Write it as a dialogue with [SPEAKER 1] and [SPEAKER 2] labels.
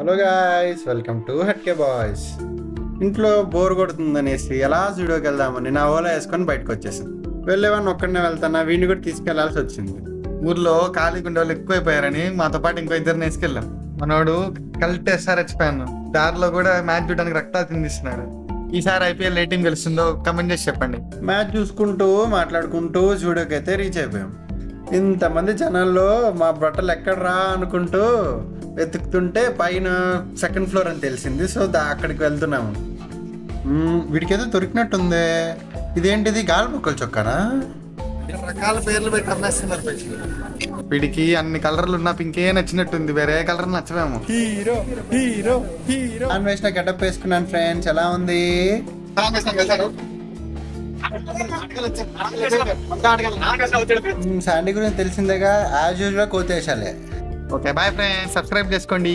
[SPEAKER 1] Hello guys, welcome to hatke boys. ఇంట్లో bore కొడుతుందనేసి ఎలా జూడోకి వెళ్దామని నా ఓలా వేసుకొని బయటకు వచ్చేసాను. వెళ్ళేవాడిని ఒక్కడనే వెళ్తానా, వీడిని కూడా తీసుకెళ్లాల్సి వచ్చింది.
[SPEAKER 2] ఊర్లో ఖాళీ గుండె వాళ్ళు ఎక్కువైపోయారని మాతో పాటు ఇంకో ఇద్దరిని వేసుకెళ్ళాం. మనోడు కల్ట్ ఎస్ఆర్హెచ్ ఫ్యాన్, దారిలో కూడా మ్యాచ్ చూడడానికి రక్తాలు తిందిస్తున్నాడు. ఈసారి ఐపీఎల్ ఏ టీం గెలుస్తుందో కమెంట్ చేసి చెప్పండి.
[SPEAKER 1] మ్యాచ్ చూసుకుంటూ మాట్లాడుకుంటూ జూడోకి అయితే రీచ్ అయిపోయాం. ఇంతమంది జనాల్లో మా బట్టలు ఎక్కడరా అనుకుంటూ వెతుకుతుంటే పైన సెకండ్ ఫ్లోర్ అని తెలిసింది. సో అక్కడికి వెళ్తున్నాము. వీడికేదో దొరికినట్టుంది. ఇదేంటిది, గాలి మొక్కలు చొక్కానా?
[SPEAKER 2] రకాల పేర్లు పెట్టి అమ్మేస్తున్నారు. వీడికి అన్ని కలర్లు ఉన్న పింకే నచ్చినట్టుంది, వేరే కలర్ నచ్చవేమో.
[SPEAKER 1] Hero hero hero Anveshana getup వేసుకున్నాను ఫ్రెండ్స్, ఎలా ఉంది? శాండీ గురించి తెలిసిందేగా, యాజ్ యూజువల్ కోతేశాలే.
[SPEAKER 2] ఓకే బాయ్ ఫ్రెండ్స్, సబ్స్క్రైబ్ చేసుకోండి.